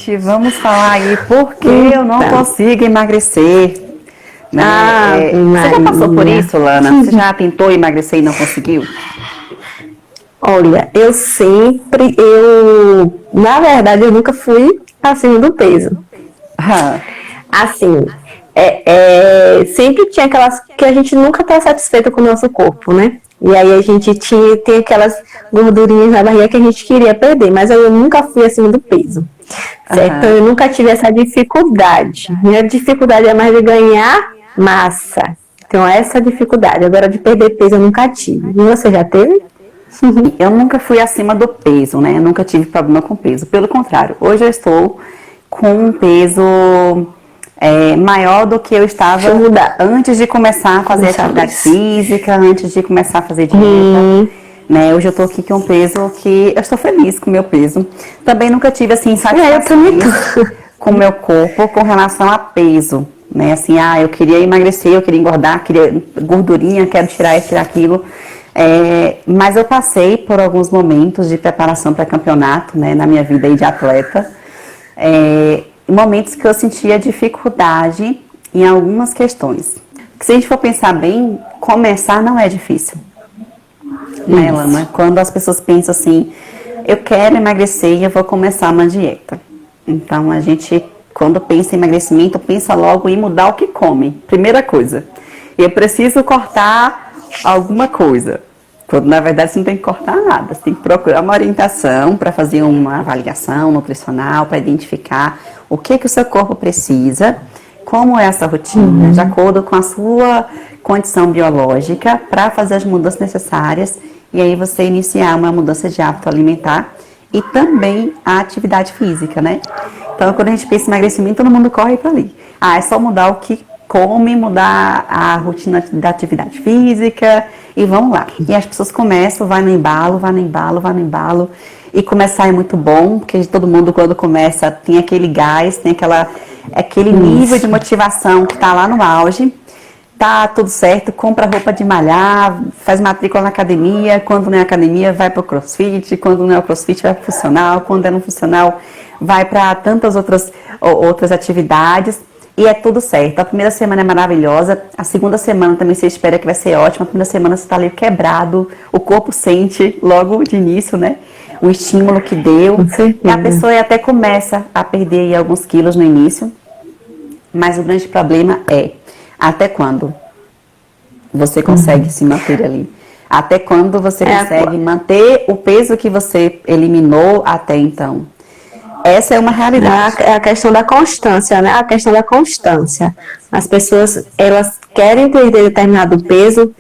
gente, vamos falar aí por que eu não consigo emagrecer. Né? Você já passou por isso, Lana? Você já tentou emagrecer e não conseguiu? Olha, na verdade, eu nunca fui acima do peso. Assim, sempre tinha aquelas que a gente nunca tá satisfeita com o nosso corpo, né? E aí a gente tem aquelas gordurinhas na barriga que a gente queria perder, mas eu nunca fui acima do peso, certo? Então eu nunca tive essa dificuldade. Minha dificuldade é mais de ganhar massa. Então essa dificuldade. Agora de perder peso eu nunca tive. E você já teve? Eu nunca fui acima do peso, né? Eu nunca tive problema com peso. Pelo contrário, hoje eu estou com um peso maior do que eu estava antes de começar a fazer atividade física, antes de começar a fazer dieta. Né? Hoje eu estou aqui com um peso que eu estou feliz com o meu peso. Também nunca tive assim satisfação com o meu corpo com relação a peso. Né? Assim, eu queria emagrecer, eu queria engordar, queria gordurinha, quero tirar isso, tirar aquilo. Mas eu passei por alguns momentos de preparação para campeonato, né, na minha vida aí de atleta, momentos que eu sentia dificuldade em algumas questões. Se a gente for pensar bem, começar não é difícil, né, Lana? Quando as pessoas pensam assim, eu quero emagrecer e eu vou começar uma dieta. Então a gente, quando pensa em emagrecimento, pensa logo em mudar o que come, primeira coisa. Eu preciso cortar alguma coisa, quando na verdade você não tem que cortar nada, você tem que procurar uma orientação para fazer uma avaliação nutricional, para identificar o que o seu corpo precisa, como é essa rotina, de acordo com a sua condição biológica, para fazer as mudanças necessárias, e aí você iniciar uma mudança de hábito alimentar e também a atividade física, né? Então quando a gente pensa em emagrecimento, todo mundo corre para ali. É só mudar o que come, mudar a rotina da atividade física e vamos lá. E as pessoas começam, vai no embalo. E começar é muito bom, porque todo mundo quando começa tem aquele gás, tem aquele nível de motivação que está lá no auge. Tá tudo certo, compra roupa de malhar, faz matrícula na academia, quando não é academia vai para o crossfit, quando não é o crossfit vai para o funcional, quando é no funcional vai para tantas outras atividades. E é tudo certo. A primeira semana é maravilhosa, a segunda semana também você espera que vai ser ótima, a primeira semana você está ali quebrado, o corpo sente logo de início, né? O estímulo que deu. E a pessoa até começa a perder aí alguns quilos no início, mas o grande problema é até quando você consegue se manter ali. Até quando você consegue manter o peso que você eliminou até então. Essa é uma realidade. É a questão da constância, né? A questão da constância. As pessoas, elas querem perder determinado peso,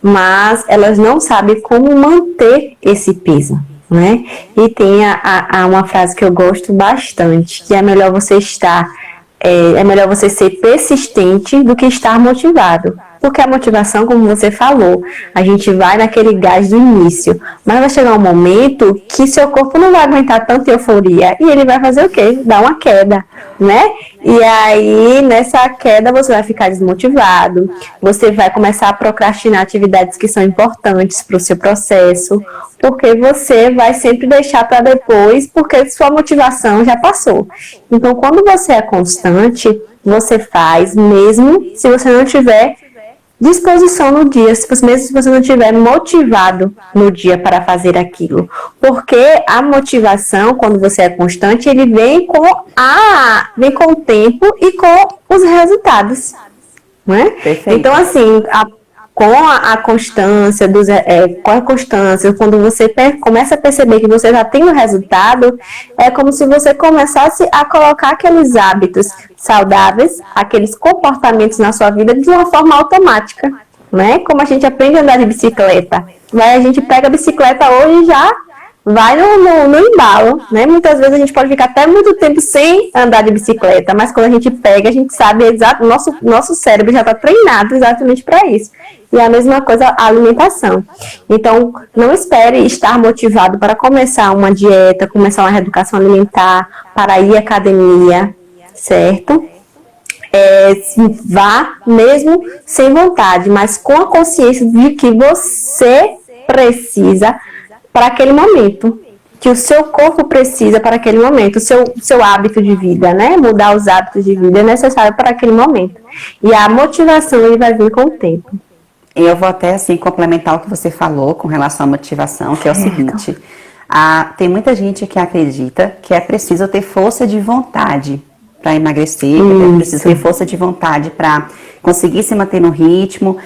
mas elas não sabem como manter esse peso, né? E tem uma frase que eu gosto bastante, que é melhor você ser persistente do que estar motivado. Porque a motivação, como você falou, a gente vai naquele gás do início, mas vai chegar um momento que seu corpo não vai aguentar tanta euforia e ele vai fazer o quê? Dar uma queda, né? E aí, nessa queda, você vai ficar desmotivado, você vai começar a procrastinar atividades que são importantes para o seu processo, porque você vai sempre deixar para depois, porque sua motivação já passou. Então, quando você é constante, você faz, mesmo se você não tiver disposição no dia, mesmo se você não estiver motivado no dia para fazer aquilo. Porque a motivação, quando você é constante, ele vem com o tempo e com os resultados. Né? Então, assim, com a constância, quando você começa a perceber que você já tem o resultado, é como se você começasse a colocar aqueles hábitos saudáveis, aqueles comportamentos na sua vida de uma forma automática, né? Como a gente aprende a andar de bicicleta. A gente pega a bicicleta hoje e já vai no embalo, né? Muitas vezes a gente pode ficar até muito tempo sem andar de bicicleta, mas quando a gente pega, a gente sabe nosso cérebro já está treinado exatamente para isso. E a mesma coisa a alimentação. Então, não espere estar motivado para começar uma dieta, começar uma reeducação alimentar, para ir à academia, certo? Vá mesmo sem vontade, mas com a consciência de que você precisa para aquele momento. que o seu corpo precisa para aquele momento, o seu hábito de vida, né? Mudar os hábitos de vida é necessário para aquele momento. E a motivação ele vai vir com o tempo. Eu vou até assim complementar o que você falou com relação à motivação, que é o seguinte: tem muita gente que acredita que é preciso ter força de vontade para emagrecer, que é preciso ter força de vontade para conseguir se manter no ritmo.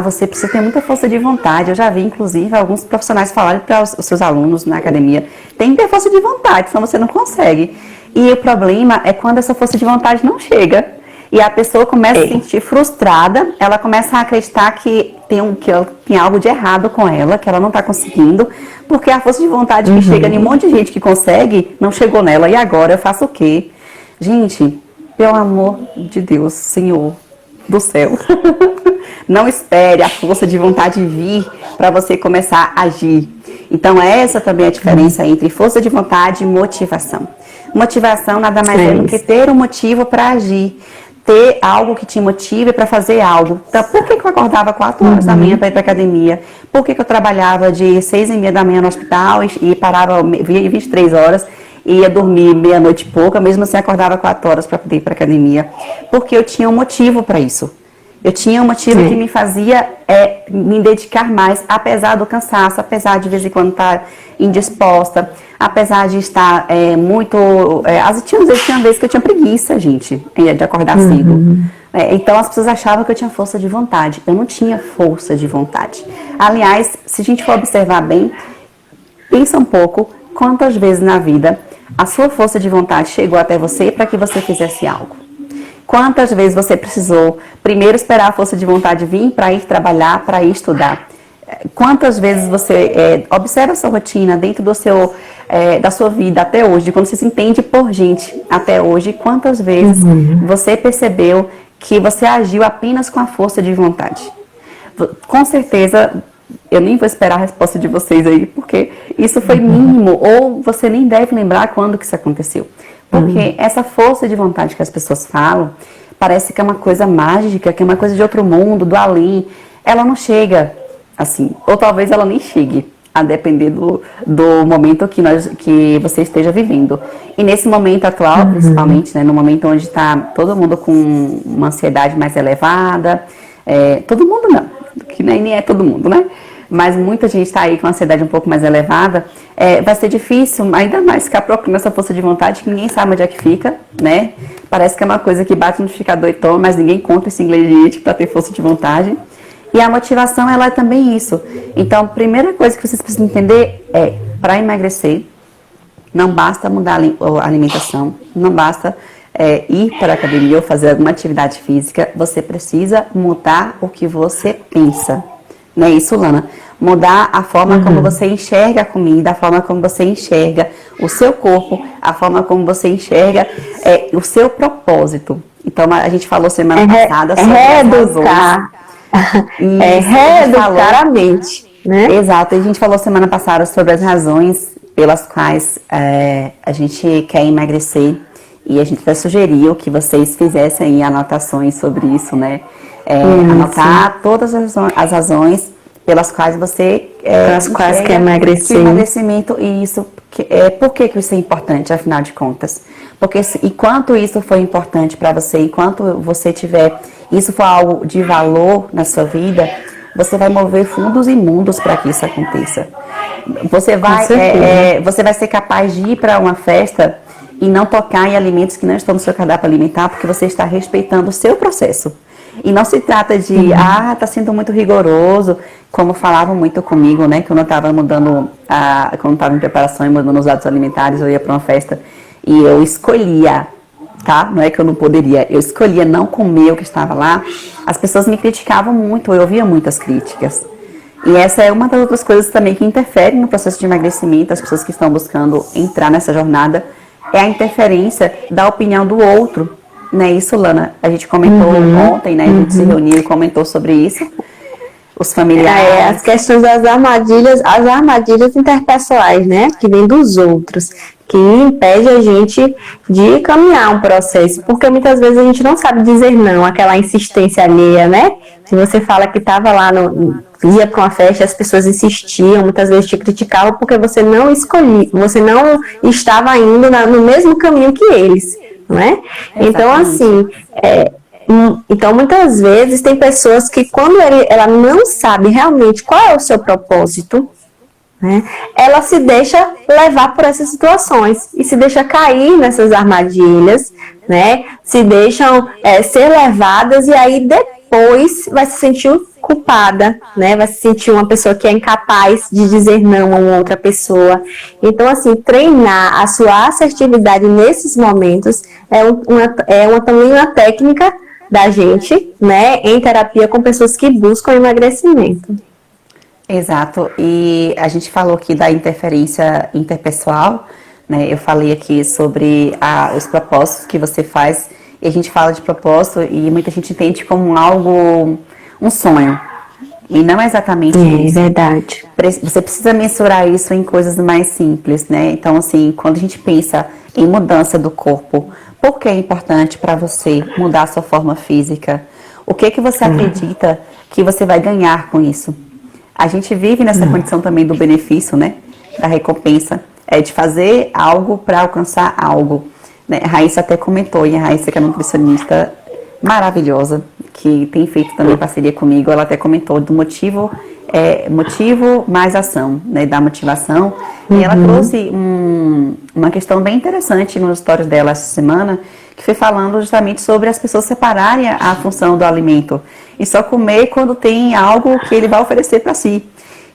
Você precisa ter muita força de vontade. Eu já vi, inclusive, alguns profissionais falarem para os seus alunos na academia: tem que ter força de vontade, senão você não consegue. E o problema é quando essa força de vontade não chega. E a pessoa começa a se sentir frustrada, ela começa a acreditar que tem algo de errado com ela, que ela não está conseguindo, porque a força de vontade que chega em um monte de gente que consegue, não chegou nela. E agora eu faço o quê? Gente, pelo amor de Deus, Senhor do céu, não espere a força de vontade vir para você começar a agir. Então essa também é a diferença entre força de vontade e motivação. Motivação nada mais é do que ter um motivo para agir. Ter algo que te motive para fazer algo. Então, por que eu acordava 4 horas da manhã para ir para academia? Por que eu trabalhava de 6h30 da manhã no hospital e parava 23 horas e ia dormir meia-noite e pouca, mesmo assim acordava 4 horas para poder ir para academia? Porque eu tinha um motivo para isso. Eu tinha um motivo que me fazia me dedicar mais, apesar do cansaço, apesar de vez em quando estar indisposta, apesar de estar muito... tinha vezes que eu tinha preguiça, gente, de acordar cedo. Então as pessoas achavam que eu tinha força de vontade. Eu não tinha força de vontade. Aliás, se a gente for observar bem, pensa um pouco quantas vezes na vida a sua força de vontade chegou até você para que você fizesse algo. Quantas vezes você precisou primeiro esperar a força de vontade vir para ir trabalhar, para ir estudar? Quantas vezes você observa a sua rotina dentro da sua vida até hoje, quando você se entende por gente até hoje, quantas vezes você percebeu que você agiu apenas com a força de vontade? Com certeza, eu nem vou esperar a resposta de vocês aí, porque isso foi mínimo, ou você nem deve lembrar quando que isso aconteceu. Porque essa força de vontade que as pessoas falam, parece que é uma coisa mágica, que é uma coisa de outro mundo, do além. Ela não chega assim, ou talvez ela nem chegue, a depender do momento que você esteja vivendo. E nesse momento atual, principalmente, né, no momento onde está todo mundo com uma ansiedade mais elevada, todo mundo não, que nem é todo mundo, né? Mas muita gente está aí com a ansiedade um pouco mais elevada, vai ser difícil, ainda mais ficar procurando essa força de vontade que ninguém sabe onde é que fica, né? Parece que é uma coisa que bate no notificador e toma, mas ninguém conta esse ingrediente para ter força de vontade. E a motivação, ela é também isso. Então, a primeira coisa que vocês precisam entender é, para emagrecer, não basta mudar a alimentação, não basta ir para a academia ou fazer alguma atividade física, você precisa mudar o que você pensa. Não é isso, Lana? Mudar a forma como você enxerga a comida, a forma como você enxerga o seu corpo, a forma como você enxerga o seu propósito. Então, a gente falou semana passada sobre reeducar. Reeducar a mente, né? Exato. A gente falou semana passada sobre as razões pelas quais a gente quer emagrecer. E a gente até sugeriu que vocês fizessem anotações sobre isso, né? Anotar todas as razões pelas quais você quer emagrecer. Emagrecimento, e isso, por que isso é importante, afinal de contas? Porque enquanto isso for importante para você, enquanto você tiver, isso for algo de valor na sua vida, você vai mover fundos e mundos para que isso aconteça. Você vai ser capaz de ir para uma festa e não tocar em alimentos que não estão no seu cardápio alimentar, porque você está respeitando o seu processo. E não se trata de, tá sendo muito rigoroso, como falavam muito comigo, né? Quando eu estava mudando, quando estava em preparação e mudando os hábitos alimentares, eu ia para uma festa e eu escolhia, tá? Não é que eu não poderia, eu escolhia não comer o que estava lá. As pessoas me criticavam muito, eu ouvia muitas críticas. E essa é uma das outras coisas também que interfere no processo de emagrecimento, as pessoas que estão buscando entrar nessa jornada, é a interferência da opinião do outro. Não é isso, Lana? A gente comentou ontem, né? A gente se reuniu e comentou sobre isso. Os familiares. As questões das as armadilhas interpessoais, né? Que vem dos outros, que impede a gente de caminhar um processo, porque muitas vezes a gente não sabe dizer não, aquela insistência alheia, né? Se você fala que estava lá ia para uma festa, as pessoas insistiam, muitas vezes te criticavam porque você não escolhia, você não estava indo no mesmo caminho que eles, não é? Então, assim, então muitas vezes tem pessoas que quando ela não sabe realmente qual é o seu propósito, né, ela se deixa levar por essas situações e se deixa cair nessas armadilhas, né, se deixam ser levadas e aí depois vai se sentir culpada, né, vai se sentir uma pessoa que é incapaz de dizer não a uma outra pessoa. Então, assim, treinar a sua assertividade nesses momentos também uma técnica da gente, né, em terapia com pessoas que buscam emagrecimento. Exato, e a gente falou aqui da interferência interpessoal, né? Eu falei aqui sobre os propósitos que você faz, e a gente fala de propósito e muita gente entende como algo, um sonho, e não é exatamente isso. É verdade. Você precisa mensurar isso em coisas mais simples, né? Então, assim, quando a gente pensa em mudança do corpo, por que é importante para você mudar a sua forma física? O que você acredita que você vai ganhar com isso? A gente vive nessa condição também do benefício, né? Da recompensa. De fazer algo para alcançar algo. Né? A Raíssa até comentou, e a Raíssa, que é nutricionista maravilhosa, que tem feito também parceria comigo, ela até comentou do motivo mais ação, né? Da motivação. E ela trouxe uma questão bem interessante nos stories dela essa semana, que foi falando justamente sobre as pessoas separarem a função do alimento e só comer quando tem algo que ele vai oferecer para si.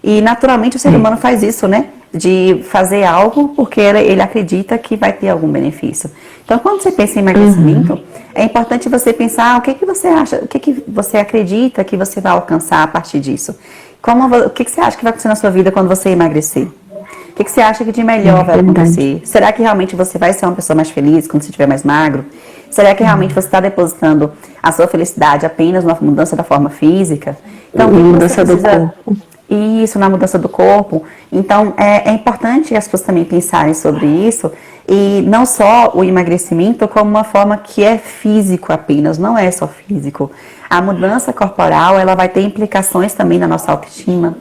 E naturalmente o ser humano faz isso, né? De fazer algo porque ele acredita que vai ter algum benefício. Então, quando você pensa em emagrecimento, é importante você pensar o que você acha, o que você acredita que você vai alcançar a partir disso. O que você acha que vai acontecer na sua vida quando você emagrecer? O que você acha que de melhor vai acontecer? Será que realmente você vai ser uma pessoa mais feliz quando você estiver mais magro? Será que realmente você está depositando a sua felicidade apenas numa mudança da forma física? Então, mudança do corpo. Isso, na mudança do corpo. Então, é importante as pessoas também pensarem sobre isso. E não só o emagrecimento como uma forma que é físico apenas, não é só físico. A mudança corporal, ela vai ter implicações também na nossa autoestima.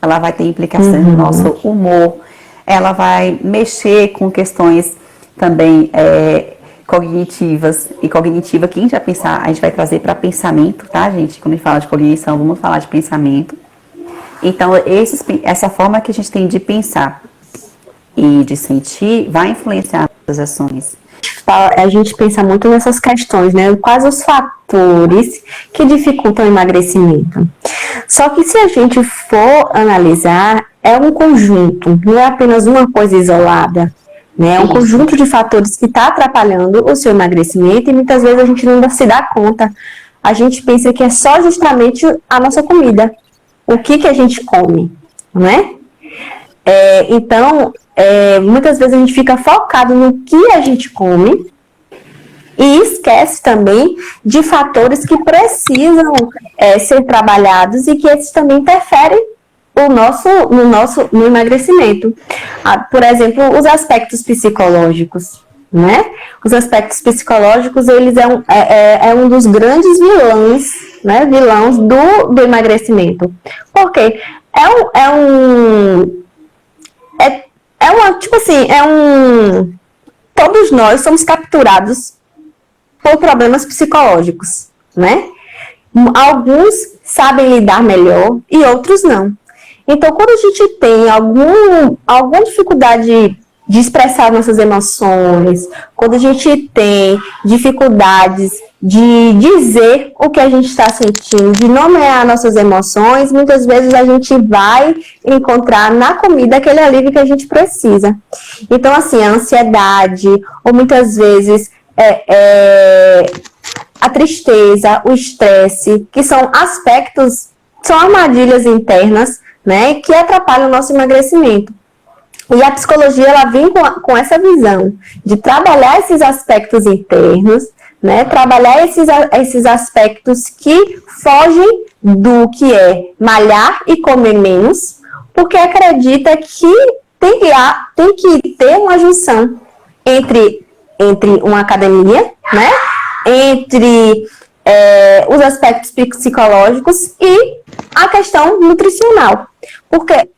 Ela vai ter implicações no nosso humor. Ela vai mexer com questões também cognitivas. E cognitiva, quem já pensar, a gente vai trazer para pensamento, tá, gente? Quando a gente fala de cognição, vamos falar de pensamento. Então, essa forma que a gente tem de pensar e de sentir vai influenciar as ações. A gente pensa muito nessas questões, né? Quais os fatores que dificultam o emagrecimento. Só que se a gente for analisar, é um conjunto, não é apenas uma coisa isolada. Né? É um conjunto de fatores que está atrapalhando o seu emagrecimento e muitas vezes a gente não se dá conta. A gente pensa que é só justamente a nossa comida. O que a gente come, não é? Então, muitas vezes a gente fica focado no que a gente come e esquece também de fatores que precisam ser trabalhados e que esses também interferem no emagrecimento. Por exemplo, os aspectos psicológicos, né? Os aspectos psicológicos, eles é um dos grandes vilões, né? Vilões do emagrecimento. Porque todos nós somos capturados por problemas psicológicos, né? Alguns sabem lidar melhor e outros não. Então, quando a gente tem alguma dificuldade de expressar nossas emoções, quando a gente tem dificuldades de dizer o que a gente está sentindo, de nomear nossas emoções, muitas vezes a gente vai encontrar na comida aquele alívio que a gente precisa. Então, assim, a ansiedade, ou muitas vezes a tristeza, o estresse, que são armadilhas internas, né, que atrapalham o nosso emagrecimento. E a psicologia, ela vem com essa visão de trabalhar esses aspectos internos, né, trabalhar esses aspectos que fogem do que é malhar e comer menos, porque acredita que tem que ter uma junção entre uma academia, né, entre os aspectos psicológicos e a questão nutricional. Porque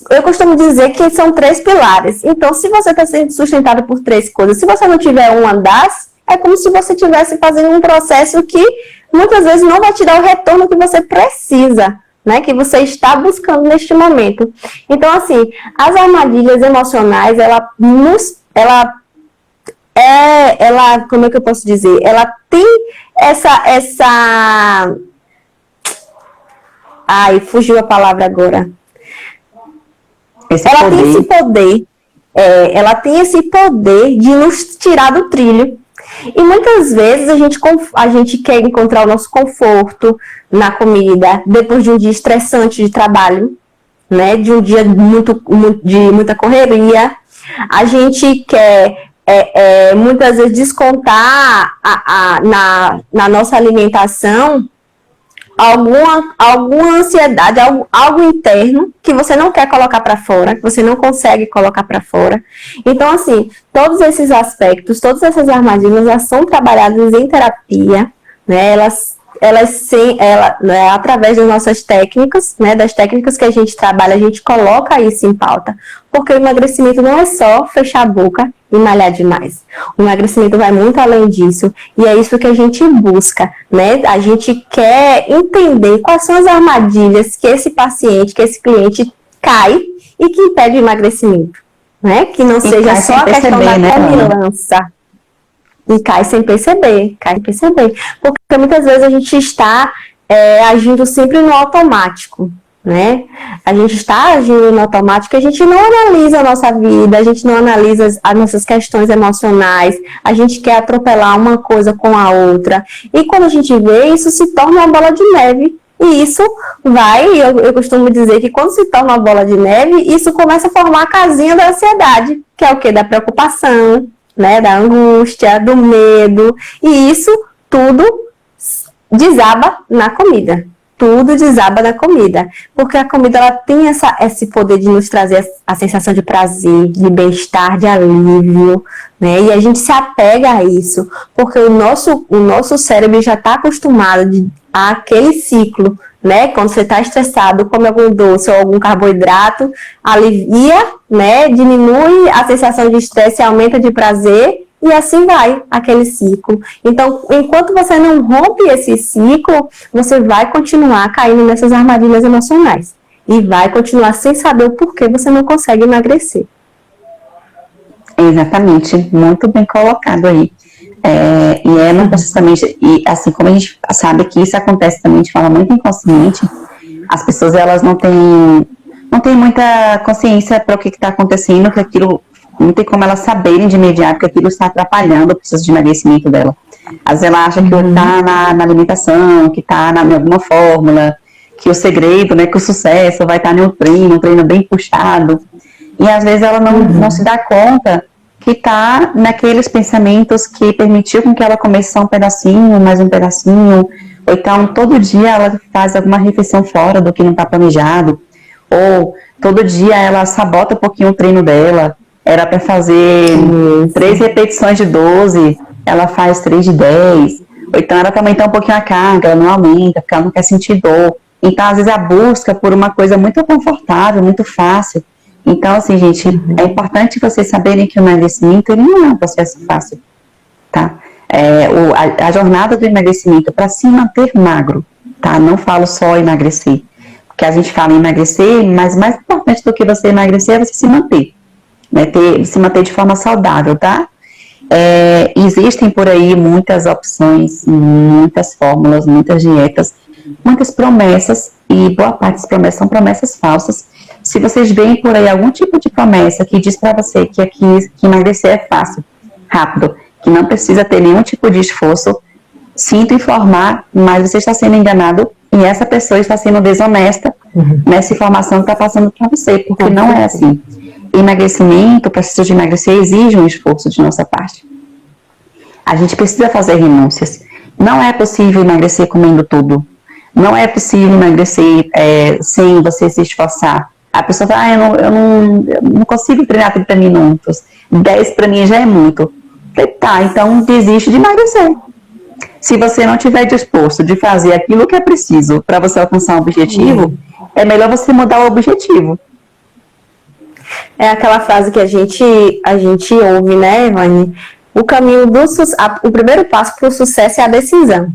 eu costumo dizer que são 3 pilares. Então, se você está sendo sustentado por 3 coisas, se você não tiver uma das, é como se você estivesse fazendo um processo que muitas vezes não vai te dar o retorno que você precisa, né? Que você está buscando neste momento. Então, assim, as armadilhas emocionais, como é que eu posso dizer? Ela tem ai, fugiu a palavra agora. Ela tem esse poder, ela tem esse poder de nos tirar do trilho. E muitas vezes a gente quer encontrar o nosso conforto na comida, depois de um dia estressante de trabalho, né? De um dia de muita correria. A gente quer muitas vezes descontar na nossa alimentação alguma ansiedade, algo interno que você não quer colocar para fora, que você não consegue colocar para fora. Então, assim, todos esses aspectos, todas essas armadilhas, elas são trabalhadas em terapia, né? Né, através das nossas técnicas, né, das técnicas que a gente trabalha, a gente coloca isso em pauta, porque o emagrecimento não é só fechar a boca e malhar demais. O emagrecimento vai muito além disso, e é isso que a gente busca, né? A gente quer entender quais são as armadilhas que esse paciente, que esse cliente cai e que impede o emagrecimento, né? Que não seja só a questão da comilança. E cai sem perceber. Porque muitas vezes a gente está agindo sempre no automático, né? A gente está agindo no automático, a gente não analisa a nossa vida, a gente não analisa as nossas questões emocionais, a gente quer atropelar uma coisa com a outra. E quando a gente vê, isso se torna uma bola de neve. E isso eu costumo dizer que quando se torna uma bola de neve, isso começa a formar a casinha da ansiedade, que é o quê? Da preocupação, né, da angústia, do medo, e isso tudo desaba na comida. Tudo desaba na comida, porque a comida ela tem esse poder de nos trazer a sensação de prazer, de bem-estar, de alívio, né? E a gente se apega a isso, porque o nosso cérebro já está acostumado àquele ciclo, né? Quando você está estressado, come algum doce ou algum carboidrato, alivia, né? Diminui a sensação de estresse e aumenta de prazer, e assim vai aquele ciclo. Então, enquanto você não rompe esse ciclo, você vai continuar caindo nessas armadilhas emocionais. E vai continuar sem saber o porquê você não consegue emagrecer. Exatamente, muito bem colocado aí. Não necessariamente, e assim como a gente sabe que isso acontece também de forma muito inconsciente, as pessoas elas não têm muita consciência para o que está acontecendo, que aquilo não tem como elas saberem de imediato que aquilo está atrapalhando o processo de emagrecimento dela. Às vezes ela acha que está na alimentação, que está em alguma fórmula, que o segredo, né, que o sucesso vai estar no treino, um treino bem puxado. E às vezes ela não se dá conta que está naqueles pensamentos que permitiu com que ela comesse só um pedacinho, mais um pedacinho, ou então todo dia ela faz alguma refeição fora do que não está planejado, ou todo dia ela sabota um pouquinho o treino dela. Era para fazer 3 repetições de 12, ela faz 3 de 10. Ou então ela também aumentar um pouquinho a carga, ela não aumenta, porque ela não quer sentir dor. Então, às vezes, a busca por uma coisa muito confortável, muito fácil. Então, assim, gente, é importante vocês saberem que o emagrecimento ele não é um processo fácil, tá? A jornada do emagrecimento para se manter magro, tá? Não falo só emagrecer, porque a gente fala em emagrecer, mas mais importante do que você emagrecer é você se manter. Né, se manter de forma saudável, tá? Existem por aí muitas opções, muitas fórmulas, muitas dietas, muitas promessas, e boa parte das promessas são promessas falsas. Se vocês veem por aí algum tipo de promessa que diz para você que emagrecer é fácil, rápido, que não precisa ter nenhum tipo de esforço, sinto informar, mas você está sendo enganado e essa pessoa está sendo desonesta nessa informação que está passando para você, porque não é assim. Emagrecimento, o processo de emagrecer exige um esforço de nossa parte. A gente precisa fazer renúncias. Não é possível emagrecer comendo tudo. Não é possível emagrecer sem você se esforçar. A pessoa fala, eu não consigo treinar 30 minutos. 10 para mim já é muito. Tá, então desiste de emagrecer. Se você não estiver disposto de fazer aquilo que é preciso para você alcançar um objetivo, é melhor você mudar o objetivo. É aquela frase que a gente ouve, né, Ivane? O primeiro passo para o sucesso é a decisão.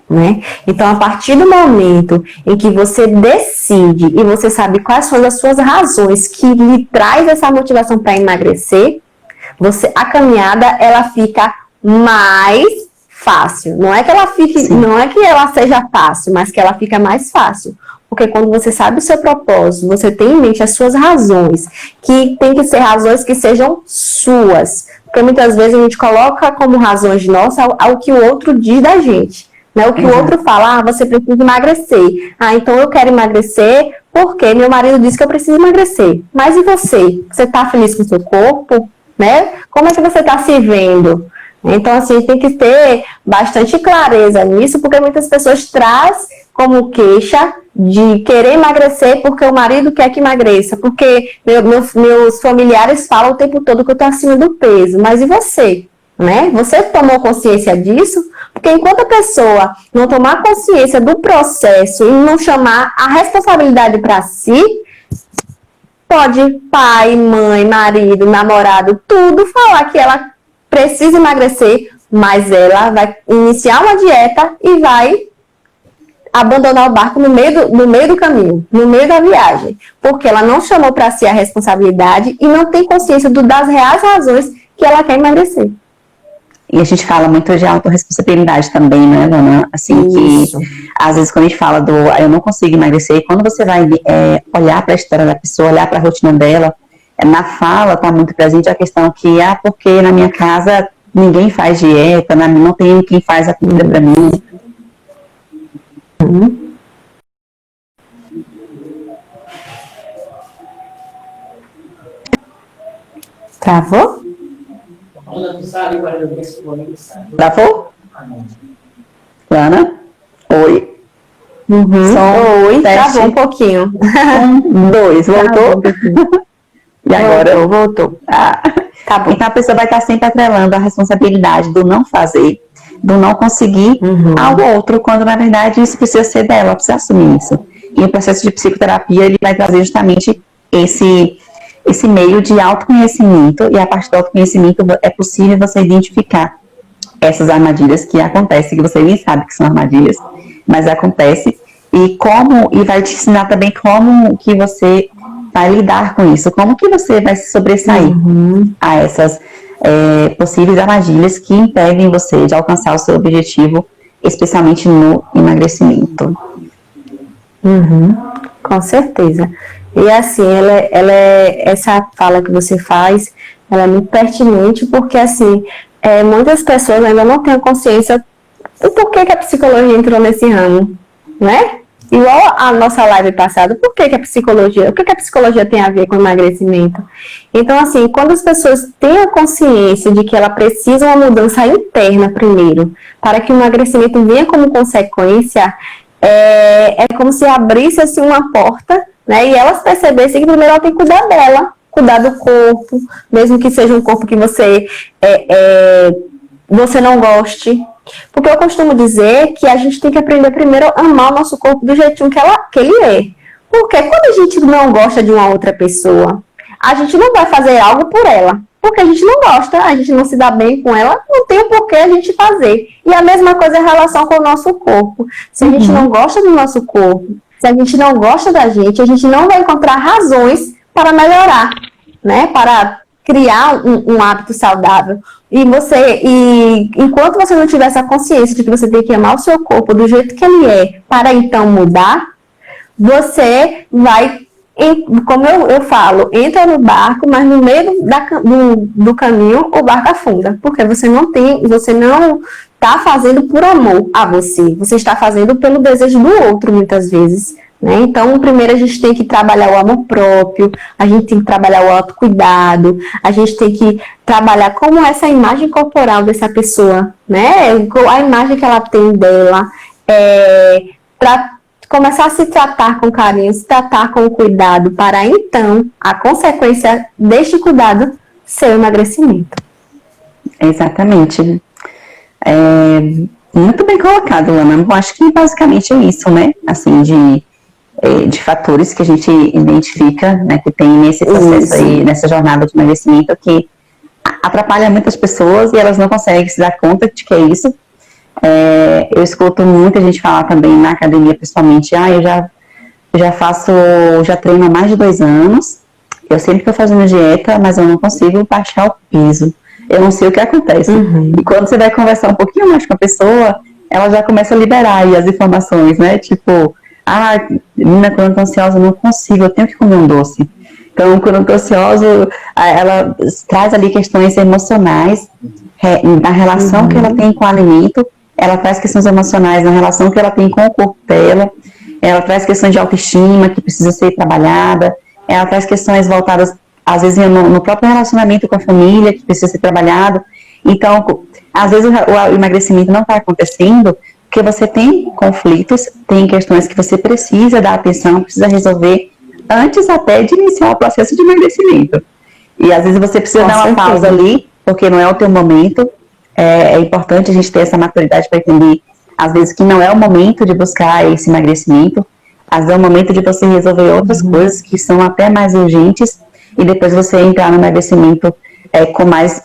Né? Então, a partir do momento em que você decide e você sabe quais são as suas razões que lhe traz essa motivação para emagrecer, a caminhada ela fica mais fácil. Não é que ela seja fácil, mas que ela fica mais fácil. Porque quando você sabe o seu propósito, você tem em mente as suas razões, que tem que ser razões que sejam suas. Porque muitas vezes a gente coloca como razões nossas ao que o outro diz da gente. Né? O que o outro fala, você precisa emagrecer. Então eu quero emagrecer porque meu marido disse que eu preciso emagrecer. Mas e você? Você está feliz com o seu corpo? Né? Como é que você está se vendo? Então, assim, tem que ter bastante clareza nisso, porque muitas pessoas trazem como queixa de querer emagrecer porque o marido quer que emagreça, porque meus familiares falam o tempo todo que eu estou acima do peso. Mas e você? Né? Você tomou consciência disso? Porque enquanto a pessoa não tomar consciência do processo e não chamar a responsabilidade para si, pode pai, mãe, marido, namorado, tudo falar que ela precisa emagrecer, mas ela vai iniciar uma dieta e vai abandonar o barco no meio do caminho, no meio da viagem, porque ela não chamou para si a responsabilidade e não tem consciência das reais razões que ela quer emagrecer. E a gente fala muito de autorresponsabilidade também, né, Lana? Assim, isso. Que às vezes quando a gente fala eu não consigo emagrecer, quando você vai olhar para a história da pessoa, olhar para a rotina dela, na fala está muito presente a questão que, porque na minha casa ninguém faz dieta, não tem quem faz a comida para mim. Travou? Travou? Lana? Oi? Oi, travou um pouquinho. 1, 2, voltou? E agora? Voltou. Tá bom. Então a pessoa vai estar sempre atrelando a responsabilidade do não fazer, do não conseguir ao outro, quando na verdade isso precisa ser dela, ela precisa assumir isso. E o processo de psicoterapia ele vai trazer justamente esse meio de autoconhecimento, e a partir do autoconhecimento é possível você identificar essas armadilhas que acontecem, que você nem sabe que são armadilhas, mas acontece, e vai te ensinar também como que você vai lidar com isso, como que você vai se sobressair a essas possíveis armadilhas que impedem você de alcançar o seu objetivo, especialmente no emagrecimento. Com certeza. E assim, essa fala que você faz, ela é muito pertinente, porque assim, muitas pessoas ainda não têm consciência do porquê que a psicologia entrou nesse ramo, né? Igual a nossa live passada, o que a psicologia tem a ver com emagrecimento? Então, assim, quando as pessoas têm a consciência de que ela precisa uma mudança interna primeiro, para que o emagrecimento venha como consequência, é como se abrisse assim, uma porta, né, e elas percebessem que primeiro ela tem que cuidar dela, cuidar do corpo, mesmo que seja um corpo que você não goste. Porque eu costumo dizer que a gente tem que aprender primeiro a amar o nosso corpo do jeitinho que ele é. Porque quando a gente não gosta de uma outra pessoa, a gente não vai fazer algo por ela. Porque a gente não gosta, a gente não se dá bem com ela, não tem o porquê a gente fazer. E a mesma coisa em relação com o nosso corpo. Se a gente não gosta do nosso corpo, se a gente não gosta da gente, a gente não vai encontrar razões para melhorar, né? Para criar um hábito saudável. E enquanto você não tiver essa consciência de que você tem que amar o seu corpo do jeito que ele é, para então mudar, você vai, como eu falo, entra no barco, mas no meio do caminho o barco afunda, porque você não está fazendo por amor a você está fazendo pelo desejo do outro, muitas vezes. Né? Então, primeiro a gente tem que trabalhar o amor próprio, a gente tem que trabalhar o autocuidado, a gente tem que trabalhar como essa imagem corporal dessa pessoa, né? A imagem que ela tem dela, para começar a se tratar com carinho, se tratar com cuidado, para então, a consequência deste cuidado ser o emagrecimento. Exatamente. Muito bem colocado, Lana. Eu acho que basicamente é isso, né? Assim, de fatores que a gente identifica, né, que tem nesse processo aí, nessa jornada de emagrecimento, que atrapalha muitas pessoas e elas não conseguem se dar conta de que é isso. Eu escuto muita gente falar também na academia, principalmente, já treino há mais de 2 anos, eu sempre estou fazendo dieta, mas eu não consigo baixar o peso. Eu não sei o que acontece. E quando você vai conversar um pouquinho mais com a pessoa, ela já começa a liberar aí as informações, né? Tipo, menina, quando eu tô ansiosa, eu não consigo, eu tenho que comer um doce. Então, quando eu tô ansiosa, ela traz ali questões emocionais na relação que ela tem com o alimento, ela traz questões emocionais na relação que ela tem com o corpo dela, ela traz questões de autoestima que precisa ser trabalhada, ela traz questões voltadas, às vezes, no próprio relacionamento com a família, que precisa ser trabalhado. Então, às vezes, o emagrecimento não está acontecendo porque você tem conflitos, tem questões que você precisa dar atenção, precisa resolver antes até de iniciar o processo de emagrecimento. E, às vezes, você precisa dar uma pausa ali, porque não é o teu momento. É importante a gente ter essa maturidade para entender, às vezes, que não é o momento de buscar esse emagrecimento, às vezes é o momento de você resolver outras coisas que são até mais urgentes e depois você entrar no emagrecimento com mais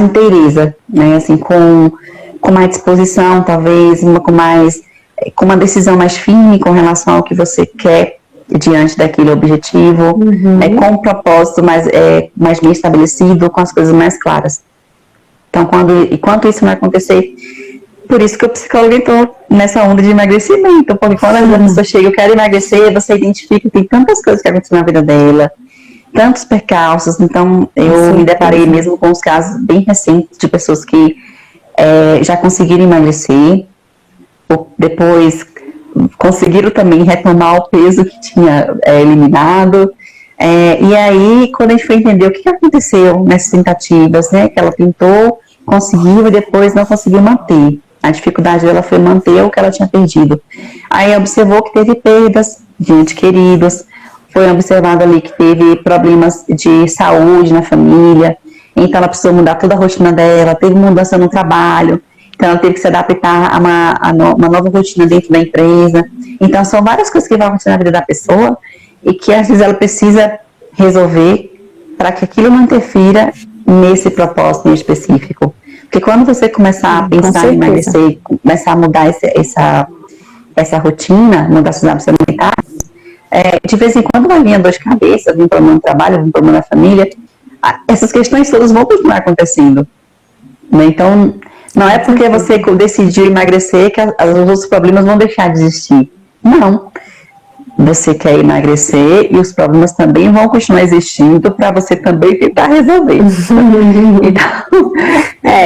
inteireza, né? Assim, com mais disposição, talvez, com uma decisão mais firme com relação ao que você quer diante daquele objetivo, com um propósito mais bem estabelecido, com as coisas mais claras. Então, enquanto isso não acontecer, por isso que o psicólogo entrou nessa onda de emagrecimento, porque quando a pessoa chega, eu quero emagrecer, você identifica que tem tantas coisas que acontecem na vida dela, tantos percalços. Então, eu me deparei mesmo com os casos bem recentes de pessoas que já conseguiram emagrecer, depois conseguiram também retomar o peso que tinha eliminado. E aí, quando a gente foi entender o que aconteceu nessas tentativas, né, que ela tentou, conseguiu e depois não conseguiu manter. A dificuldade dela foi manter o que ela tinha perdido. Aí observou que teve perdas de entes queridos, foi observado ali que teve problemas de saúde na família, então ela precisou mudar toda a rotina dela, teve mudança no trabalho, então ela teve que se adaptar a uma nova rotina dentro da empresa. Então são várias coisas que vão acontecer na vida da pessoa e que às vezes ela precisa resolver para que aquilo não interfira nesse propósito em específico. Porque quando você começar a pensar em emagrecer, começar a mudar essa rotina, mudar seus hábitos alimentares, de vez em quando vai vir a dor de cabeça, vir um problema no trabalho, vir um problema na família, essas questões todas vão continuar acontecendo. Né? Então, não é porque você decidiu emagrecer que os outros problemas vão deixar de existir. Não. Você quer emagrecer e os problemas também vão continuar existindo para você também tentar resolver. Então,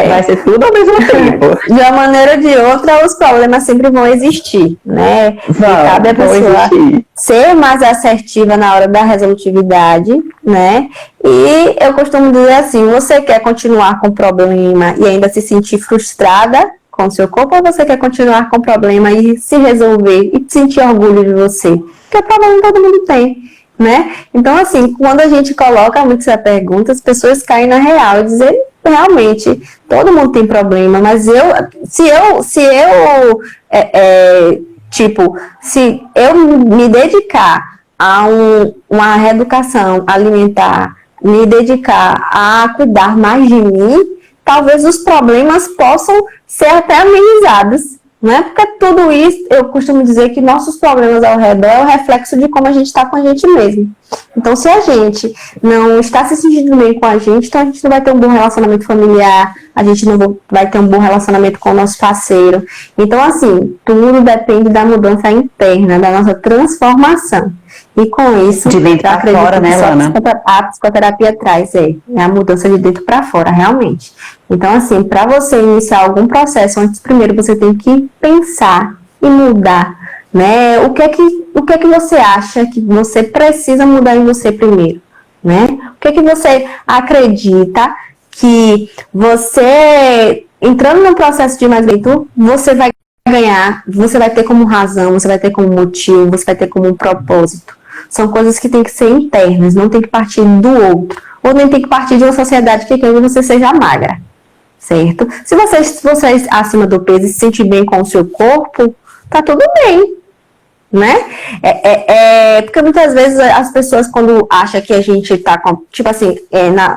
vai ser tudo ao mesmo tempo. De uma maneira ou de outra, os problemas sempre vão existir, né? Cabe a pessoa ser mais assertiva na hora da resolutividade, né? E eu costumo dizer assim, você quer continuar com o problema e ainda se sentir frustrada com o seu corpo, ou você quer continuar com o problema e se resolver e sentir orgulho de você? Porque problema todo mundo tem, né? Então, assim, quando a gente coloca muito essa pergunta, as pessoas caem na real e dizem, realmente, todo mundo tem problema, mas se eu me dedicar a uma reeducação alimentar, me dedicar a cuidar mais de mim, talvez os problemas possam ser até amenizados, né? Porque tudo isso, eu costumo dizer que nossos problemas ao redor é o reflexo de como a gente está com a gente mesmo. Então, se a gente não está se sentindo bem com a gente, então a gente não vai ter um bom relacionamento familiar, a gente não vai ter um bom relacionamento com o nosso parceiro. Então, assim, tudo depende da mudança interna, da nossa transformação. E com isso, de dentro para fora, né, Lana? A psicoterapia traz a mudança de dentro para fora, realmente. Então, assim, para você iniciar algum processo, antes primeiro você tem que pensar e mudar, né? O que é que você acha que você precisa mudar em você primeiro, né? O que é que você acredita que você, entrando no processo de emagrecimento, você vai ganhar, você vai ter como razão, você vai ter como motivo, você vai ter como um propósito. São coisas que têm que ser internas, não tem que partir do outro. Ou nem tem que partir de uma sociedade que quer que você seja magra. certo? Se você acima do peso e se sentir bem com o seu corpo, tá tudo bem, né? Porque muitas vezes as pessoas, quando acham que a gente tá com, tipo assim,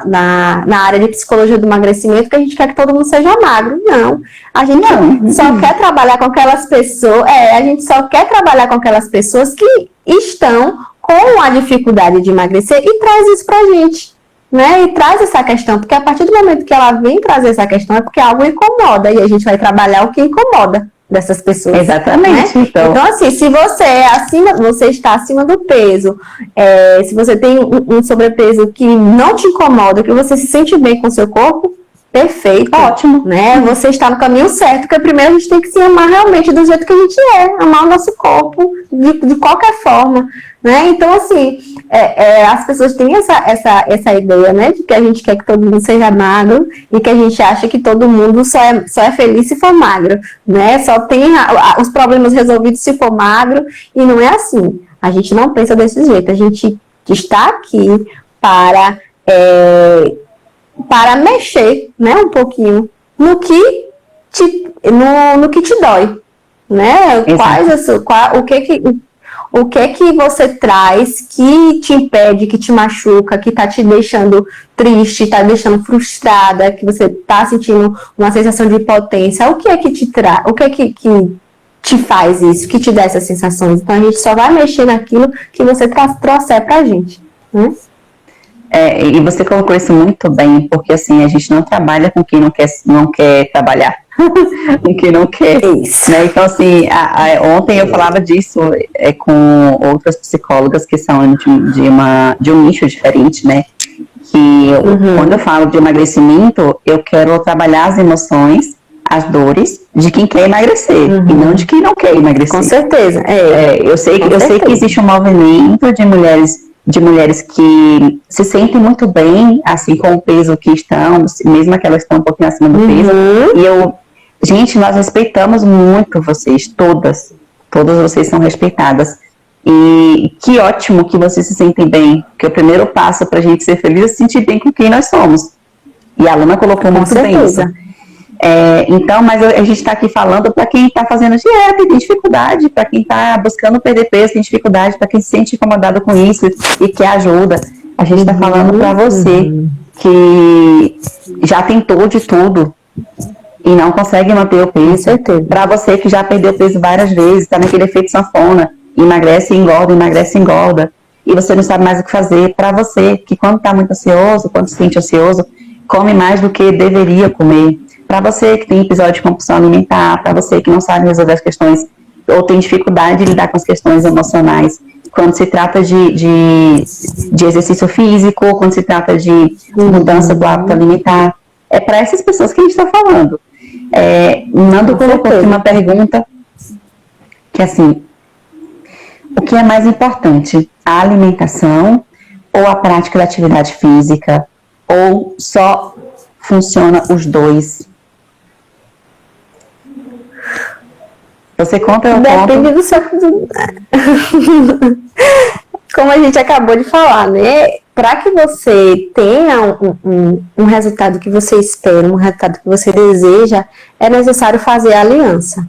na área de psicologia do emagrecimento, que a gente quer que todo mundo seja magro. Não. A gente só quer trabalhar com aquelas pessoas, a gente só quer trabalhar com aquelas pessoas que estão com a dificuldade de emagrecer e traz isso pra gente, né? E traz essa questão, porque a partir do momento que ela vem trazer essa questão é porque algo incomoda, e a gente vai trabalhar o que incomoda dessas pessoas. Exatamente. Né? Então, assim, se você está acima do peso, se você tem um sobrepeso que não te incomoda, que você se sente bem com o seu corpo, perfeito. Ótimo. Né? Você está no caminho certo, porque primeiro a gente tem que se amar realmente do jeito que a gente amar o nosso corpo de qualquer forma. Né? Então, assim, as pessoas têm essa ideia, né, de que a gente quer que todo mundo seja magro e que a gente acha que todo mundo só é feliz se for magro, né? Só tem os problemas resolvidos se for magro, e não é assim. A gente não pensa desse jeito. A gente está aqui para mexer, né, um pouquinho no que te dói, né? O que você traz que te impede, que te machuca, que tá te deixando triste, tá deixando frustrada, que você tá sentindo uma sensação de impotência? O que é que te traz? O que é que te faz isso, que te dá essas sensações? Então a gente só vai mexer naquilo que você trouxer pra gente, né? E você colocou isso muito bem, porque assim, a gente não trabalha com quem não quer trabalhar, com quem não quer. Isso. Né? Então, assim, ontem eu falava disso com outras psicólogas que são de um nicho diferente, né? Que quando eu falo de emagrecimento, eu quero trabalhar as emoções, as dores de quem quer emagrecer, e não de quem não quer emagrecer. Com certeza. Eu sei que existe um movimento de mulheres que se sentem muito bem, assim, com o peso que estão, mesmo que elas estão um pouquinho acima do peso. E gente, nós respeitamos muito vocês, todas vocês são respeitadas. E que ótimo que vocês se sentem bem, porque o primeiro passo pra gente ser feliz é se sentir bem com quem nós somos. E a Alana colocou muito bem isso. Então, mas a gente está aqui falando para quem está fazendo dieta e tem dificuldade, para quem está buscando perder peso, tem dificuldade, para quem se sente incomodado com isso e quer ajuda. A gente está falando para você que já tentou de tudo e não consegue manter o peso. Para você que já perdeu peso várias vezes, está naquele efeito sanfona, emagrece e engorda, e você não sabe mais o que fazer. Para você que quando está muito ansioso, quando se sente ansioso, come mais do que deveria comer. Para você que tem episódio de compulsão alimentar, para você que não sabe resolver as questões ou tem dificuldade de lidar com as questões emocionais, quando se trata de exercício físico, quando se trata de mudança do hábito alimentar, é para essas pessoas que a gente está falando. Nando colocou aqui uma pergunta que assim, o que é mais importante, a alimentação ou a prática da atividade física, ou só funciona os dois? Você conta ou depende do seu... Como a gente acabou de falar, né? Para que você tenha um resultado que você espera, um resultado que você deseja, é necessário fazer aliança,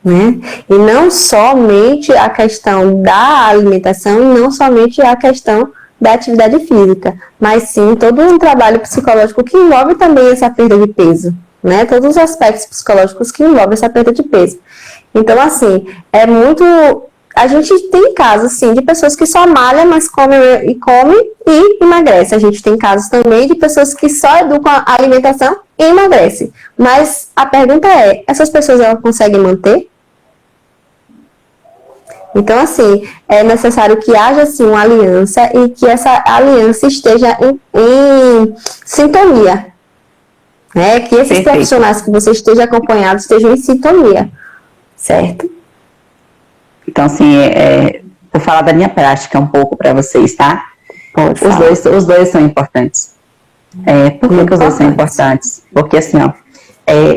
né? E não somente a questão da alimentação, e não somente a questão da atividade física, mas sim todo um trabalho psicológico que envolve também essa perda de peso, né? Todos os aspectos psicológicos que envolvem essa perda de peso. Então, assim, a gente tem casos, sim, de pessoas que só malham, mas come e emagrece. A gente tem casos também de pessoas que só educam a alimentação e emagrece. Mas a pergunta é, essas pessoas elas conseguem manter? Então, assim, é necessário que haja, sim, uma aliança e que essa aliança esteja em sintonia. Né? Que esses profissionais que você esteja acompanhado estejam em sintonia. Certo? Então, assim, vou falar da minha prática um pouco para vocês, tá? Os dois são importantes. Por que os dois são importantes? Porque, assim, ó,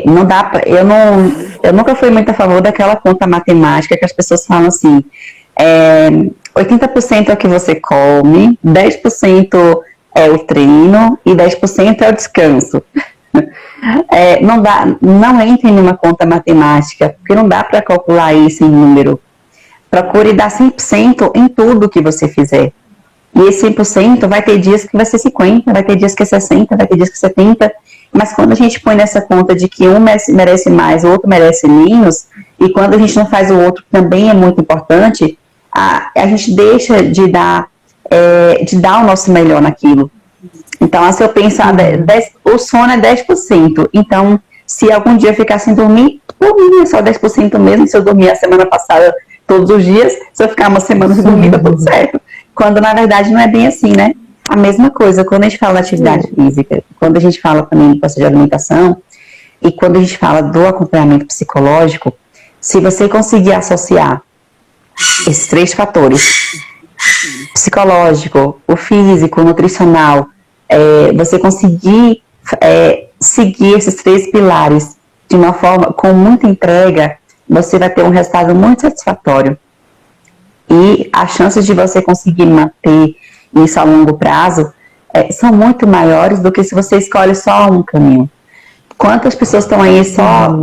não dá pra, eu nunca fui muito a favor daquela conta matemática que as pessoas falam assim, 80% é o que você come, 10% é o treino e 10% é o descanso. Não entre em uma conta matemática, porque não dá para calcular isso em número. Procure dar 100% em tudo que você fizer. E esse 100% vai ter dias que vai ser 50%, vai ter dias que é 60%, vai ter dias que é 70%. Mas quando a gente põe nessa conta de que um merece mais, o outro merece menos, e quando a gente não faz o outro, também é muito importante, a gente deixa de dar o nosso melhor naquilo. Então, se eu pensar, o sono é 10%. Então, se algum dia eu ficar sem dormir, por mim é só 10% mesmo. Se eu dormir a semana passada todos os dias, se eu ficar uma semana sem dormir, tá tudo certo. Quando, na verdade, não é bem assim, né? A mesma coisa, quando a gente fala da atividade física, quando a gente fala também do processo de alimentação, e quando a gente fala do acompanhamento psicológico, se você conseguir associar esses 3 fatores, psicológico, o físico, o nutricional, você conseguir seguir esses 3 pilares de uma forma, com muita entrega, você vai ter um resultado muito satisfatório. E as chances de você conseguir manter isso a longo prazo são muito maiores do que se você escolhe só um caminho. Quantas pessoas estão aí só...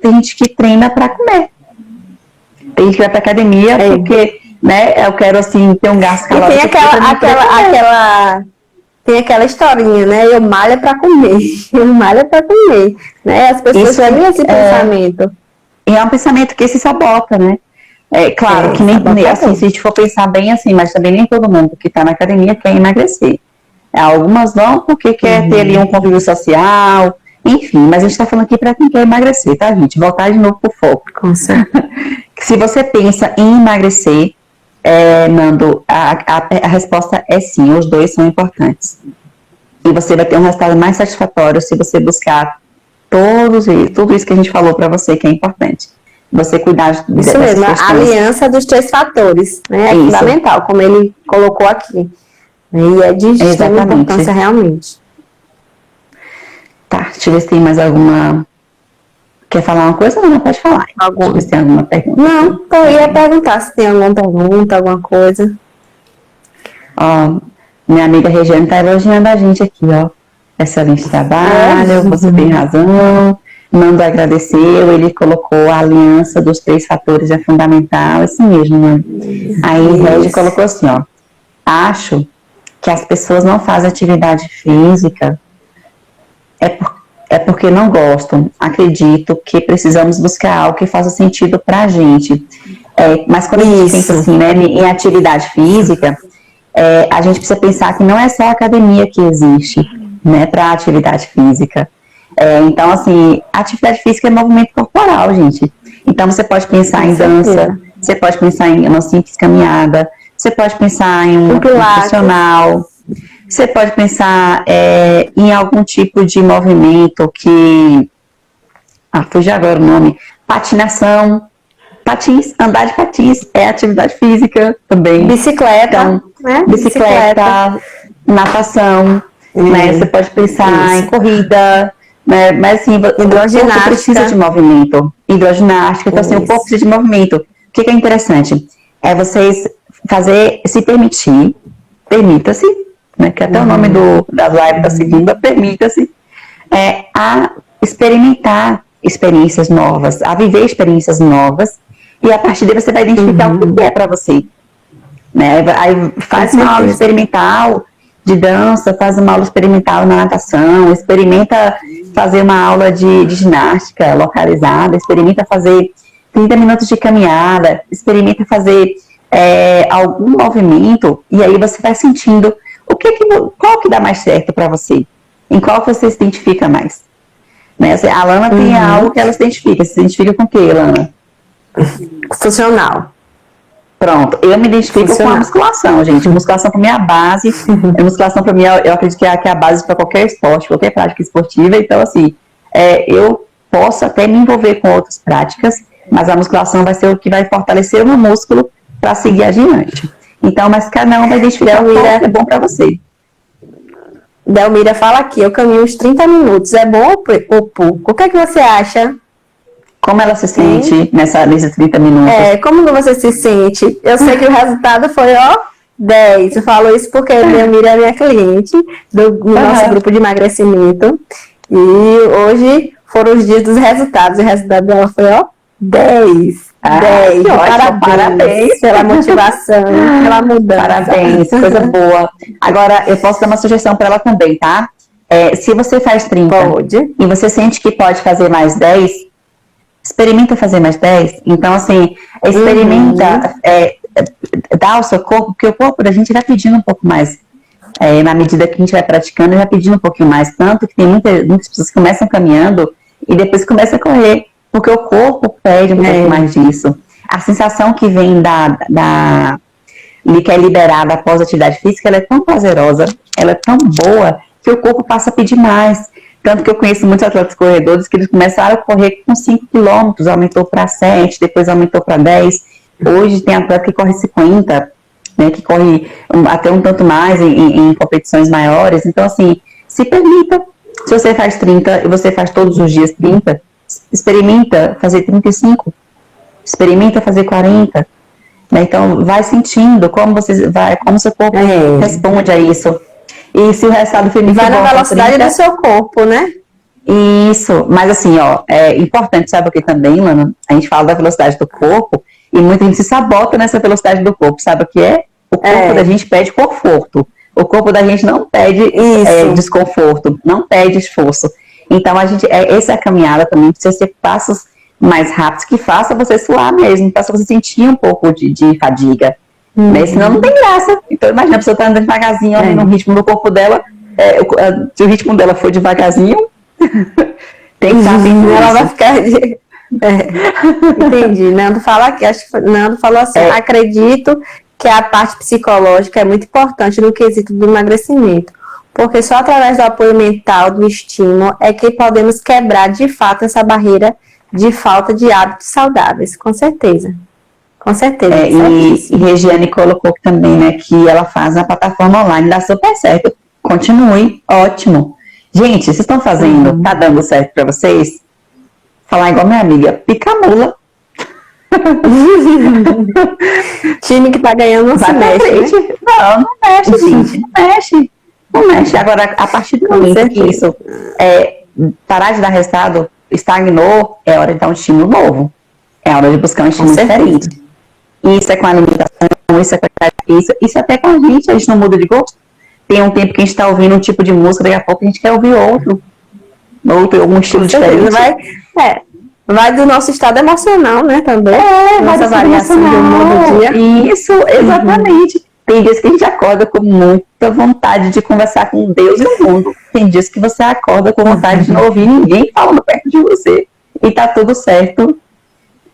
tem gente que treina para comer. Tem gente que vai para academia porque, né, eu quero, assim, ter um gasto calórico. E tem aquela historinha, né? Eu malho para comer. Eu malho para comer. Né? As pessoas têm esse pensamento. E é um pensamento que se sabota, né? Claro que nem assim, se a gente for pensar bem assim, mas também nem todo mundo que está na academia quer emagrecer. Algumas vão porque quer ter ali um convívio social, enfim, mas a gente está falando aqui para quem quer emagrecer, tá, gente? Voltar de novo pro foco. Com certeza. Se você pensa em emagrecer, Nando, a resposta é sim, os 2 são importantes. E você vai ter um resultado mais satisfatório se você buscar tudo isso que a gente falou para você que é importante. Você cuidar de isso mesmo, a aliança dos 3 fatores, né? É fundamental, como ele colocou aqui. E é de extrema importância realmente. Tá, deixa eu ver se tem mais alguma... Quer falar uma coisa ou não? Pode falar. Deixa eu ver se tem alguma pergunta. Não, eu ia perguntar se tem alguma pergunta, alguma coisa. Ó, minha amiga Regiane tá elogiando a gente aqui, ó. Excelente trabalho, você tem razão. Nando agradeceu, ele colocou a aliança dos 3 fatores é fundamental, assim mesmo, né? Aí Regi colocou assim, ó. Acho que as pessoas não fazem atividade física porque não gostam. Acredito que precisamos buscar algo que faça sentido pra gente. Mas quando a gente pensa assim, né, em atividade física, a gente precisa pensar que não é só a academia que existe, né, para atividade física. Então, assim, atividade física é movimento corporal, gente. Então, você pode pensar em dança, você pode pensar em uma simples caminhada, você pode pensar em um profissional, você pode pensar em algum tipo de movimento que... fugiu agora o nome. Patinação, patins, andar de patins é atividade física também. Bicicleta, então, né? Bicicleta, natação, né? Você pode pensar em corrida... Mas assim, o corpo precisa de movimento. Hidroginástica, então assim, o corpo precisa de movimento. O que é interessante? É vocês se permita-se, né, que até o nome das lives da segunda, permita-se a experimentar experiências novas, a viver experiências novas, e a partir daí você vai identificar o que é para você. Né? Aí faz uma aula experimental de dança, faz uma aula experimental na natação, experimenta fazer uma aula de ginástica localizada, experimenta fazer 30 minutos de caminhada, experimenta fazer algum movimento, e aí você vai sentindo qual que dá mais certo para você, em qual você se identifica mais. Né? A Lana tem algo que ela se identifica com o que, Lana? Funcional. Pronto, eu me identifico com a musculação, gente. Musculação para mim é a base. Musculação para mim, eu acredito que é a base para qualquer esporte, qualquer prática esportiva. Então, assim, eu posso até me envolver com outras práticas, mas a musculação vai ser o que vai fortalecer o meu músculo para seguir adiante. Então, mas cada um vai identificar o que é bom para você. Delmira fala aqui, eu caminho uns 30 minutos. É bom ou pouco? O que é que você acha? Como ela se sente nesses 30 minutos? Como você se sente? Eu sei que o resultado foi, 10. Eu falo isso porque a Delmira é minha cliente do nosso grupo de emagrecimento. E hoje foram os dias dos resultados. O resultado dela foi, ó, 10. 10. Parabéns pela motivação, pela mudança. Parabéns, coisa boa. Agora, eu posso dar uma sugestão para ela também, tá? Se você faz 30 e você sente que pode fazer mais 10, experimenta fazer mais 10. Então, assim, experimenta dar ao seu corpo, porque o corpo da gente vai pedindo um pouco mais. Na medida que a gente vai praticando, ele vai pedindo um pouquinho mais. Tanto que tem muitas pessoas que começam caminhando e depois começam a correr, porque o corpo pede um pouco mais disso. A sensação que vem que é liberada após a atividade física, ela é tão prazerosa, ela é tão boa, que o corpo passa a pedir mais. Tanto que eu conheço muitos atletas corredores que eles começaram a correr com 5 quilômetros, aumentou para 7, depois aumentou para 10. Hoje tem atleta que corre 50, né, que corre até um tanto mais em competições maiores. Então, assim, se permita. Se você faz 30 e você faz todos os dias 30, experimenta fazer 35, experimenta fazer 40. Né? Então, vai sentindo como seu corpo responde a isso. E se o resultado for muito bom, vai na velocidade 30, do seu corpo, né? Isso, mas assim, ó, é importante, sabe o que também, Lana? A gente fala da velocidade do corpo e muita gente se sabota nessa velocidade do corpo, sabe o que é? O corpo da gente pede conforto, o corpo da gente não pede desconforto, não pede esforço. Então, essa é a caminhada também, precisa ser passos mais rápidos que faça você suar mesmo, faça você sentir um pouco de fadiga. Né? Senão não tem graça. Então imagina a pessoa tá andando devagarzinho ali no ritmo do corpo dela, se o ritmo dela for devagarzinho, tem que estar bem. Ela vai ficar entendi. Nando fala aqui, acho que Nando falou assim, acredito que a parte psicológica é muito importante no quesito do emagrecimento, porque só através do apoio mental, do estímulo, é que podemos quebrar de fato essa barreira de falta de hábitos saudáveis, com certeza. Com certeza. E Regiane colocou também, né, que ela faz na plataforma online, dá super certo. Continue, ótimo. Gente, vocês estão fazendo, tá dando certo para vocês? Falar igual minha amiga, pica a mula. Time que tá ganhando não se mexe, né? Não mexe, gente, não mexe. Não mexe. Agora, a partir do momento que isso parar de dar resultado, estagnou, é hora de dar um estímulo novo. É hora de buscar um estímulo diferente. Isso é com a alimentação, isso é com isso até com a gente não muda de gosto. Tem um tempo que a gente está ouvindo um tipo de música, daqui a pouco a gente quer ouvir algum estilo diferente. Vai do nosso estado emocional, né, também. Nossa variação do humor do dia. Isso, exatamente. Tem dias que a gente acorda com muita vontade de conversar com Deus e o mundo. Tem dias que você acorda com vontade de não ouvir ninguém falando perto de você. E tá tudo certo.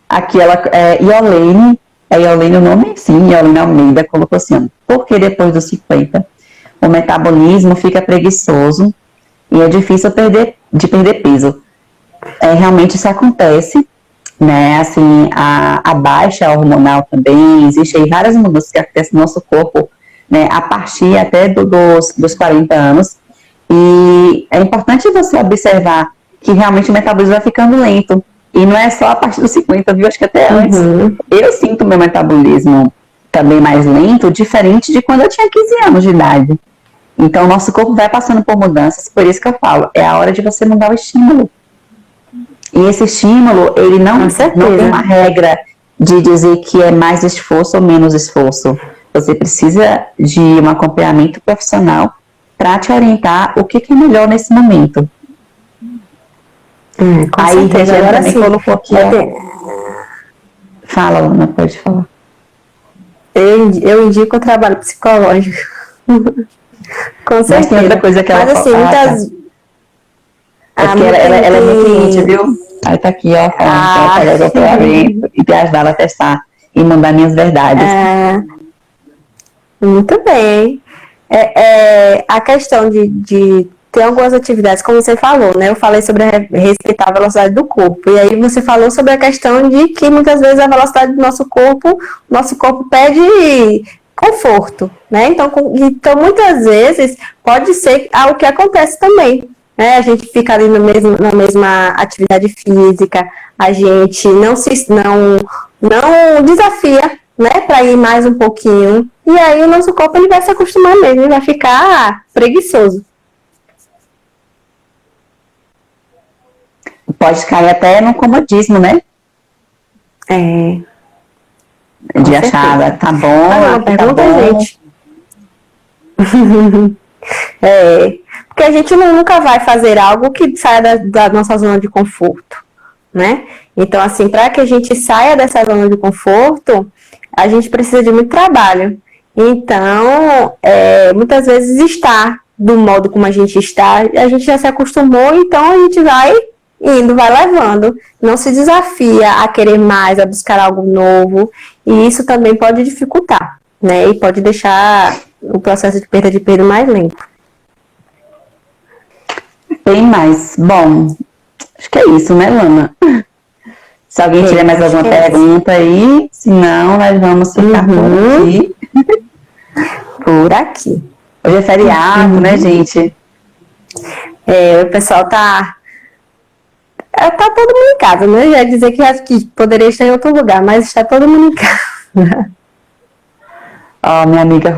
Aqui ela Iolene o nome? Sim, Iolene Almeida colocou assim, porque depois dos 50 o metabolismo fica preguiçoso e é difícil de perder peso. Realmente isso acontece, né? Assim, a baixa hormonal também, existe aí várias mudanças que acontecem no nosso corpo, né? A partir até dos 40 anos. E é importante você observar que realmente o metabolismo vai ficando lento. E não é só a partir dos 50, viu? Acho que até antes. Eu sinto meu metabolismo também mais lento, diferente de quando eu tinha 15 anos de idade. Então, o nosso corpo vai passando por mudanças, por isso que eu falo, é a hora de você mudar o estímulo. E esse estímulo, ele não tem uma regra de dizer que é mais esforço ou menos esforço. Você precisa de um acompanhamento profissional para te orientar o que é melhor nesse momento. Aí, Regiane também colocou aqui. Fala, Ana, pode falar. Eu indico o trabalho psicológico. Com certeza. Mas tem outra coisa que ela fala. Mas assim, muitas... porque ela é muito cliente, viu? Aí tá aqui, ó, falando que ela e te ajudar ela a testar e mandar minhas verdades. Muito bem. A questão de ter algumas atividades, como você falou, né? Eu falei sobre respeitar a velocidade do corpo. E aí você falou sobre a questão de que muitas vezes a velocidade do nosso corpo pede conforto, né? Então muitas vezes pode ser algo que acontece também. Né? A gente fica ali na mesma atividade física, a gente não desafia, né, para ir mais um pouquinho. E aí o nosso corpo ele vai se acostumar mesmo, ele vai ficar preguiçoso. pode cair até no comodismo, né? É, De com achar, certeza. tá bom, Mas uma aqui tá pergunta, bom. gente. Porque a gente nunca vai fazer algo que saia da nossa zona de conforto, né? Então, assim, para que a gente saia dessa zona de conforto, a gente precisa de muito trabalho. Então, muitas vezes estar do modo como a gente está, a gente já se acostumou, então a gente vai indo, vai levando. Não se desafia a querer mais, a buscar algo novo, e isso também pode dificultar, né? E pode deixar o processo de perda de peso mais lento. Tem mais. Bom, acho que é isso, né, Lana? Se alguém tiver mais alguma pergunta aí, se não, nós vamos ficar por aqui. Por aqui. Hoje é feriado, né, gente? O pessoal tá todo mundo em casa, né? Eu ia dizer que poderia estar em outro lugar, mas está todo mundo em casa. Ó, minha amiga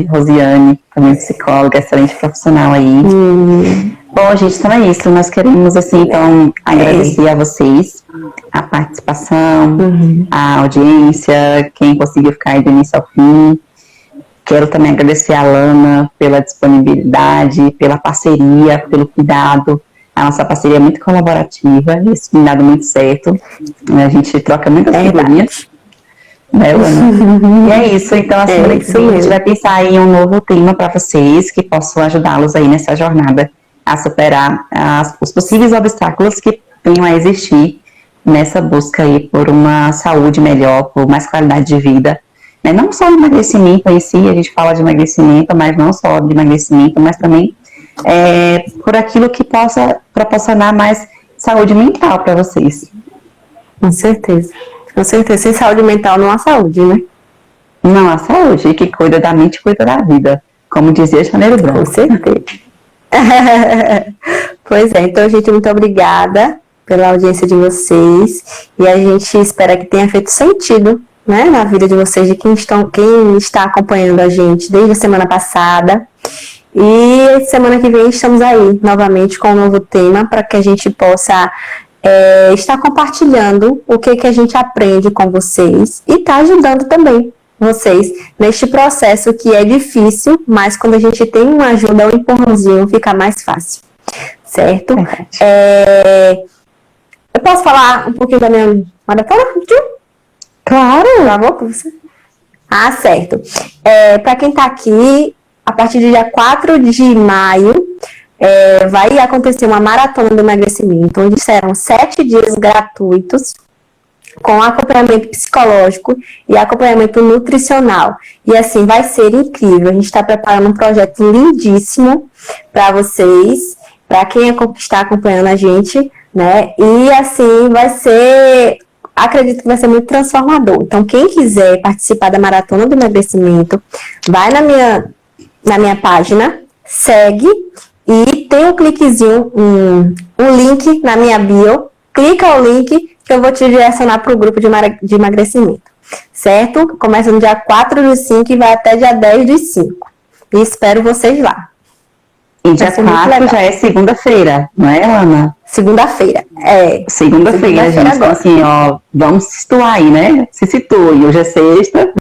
Rosiane, também psicóloga, excelente profissional aí. Bom, gente, então é isso. Nós queremos, assim, então, agradecer a vocês, a participação, a audiência, quem conseguiu ficar aí do início ao fim. Quero também agradecer a Lana pela disponibilidade, pela parceria, pelo cuidado. A nossa parceria é muito colaborativa, isso tem dado muito certo. A gente troca muitas figurinhas. Né, Lana? E é isso, então a semana que vem a gente vai pensar em um novo tema para vocês que possam ajudá-los aí nessa jornada a superar os possíveis obstáculos que venham a existir nessa busca aí por uma saúde melhor, por mais qualidade de vida. Né? Não só o emagrecimento em si, a gente fala de emagrecimento, mas não só de emagrecimento, mas também por aquilo que possa proporcionar mais saúde mental para vocês. Com certeza. Com certeza, sem saúde mental não há saúde, né? Não há saúde, e que cuida da mente cuida da vida, como dizia Janeiro Branco. Com certeza. Pois é, então, gente, muito obrigada pela audiência de vocês, e a gente espera que tenha feito sentido, né, na vida de vocês, de quem está acompanhando a gente desde a semana passada. E semana que vem estamos aí, novamente, com um novo tema, para que a gente possa estar compartilhando o que a gente aprende com vocês e está ajudando também vocês neste processo que é difícil, mas quando a gente tem uma ajuda, um empurrãozinho, fica mais fácil, certo? Eu posso falar um pouquinho da minha maratona? Claro! Por favor, certo. Para quem está aqui, a partir do dia 4 de maio, vai acontecer uma maratona do emagrecimento, onde serão 7 dias gratuitos, com acompanhamento psicológico e acompanhamento nutricional. E assim, vai ser incrível. A gente está preparando um projeto lindíssimo para vocês, para quem está acompanhando a gente, né? E assim, acredito que vai ser muito transformador. Então, quem quiser participar da maratona do emagrecimento, vai na minha página, segue, e tem um cliquezinho, um link na minha bio, clica o link que eu vou te direcionar para o grupo de emagrecimento, certo? Começa no dia 4/5 e vai até dia 10/5. E espero vocês lá. E dia 4 já é segunda-feira, não é, Ana? Segunda-feira, Segunda-feira, gente. Então, assim, ó, vamos se situar aí, né? Se situe. Hoje é sexta,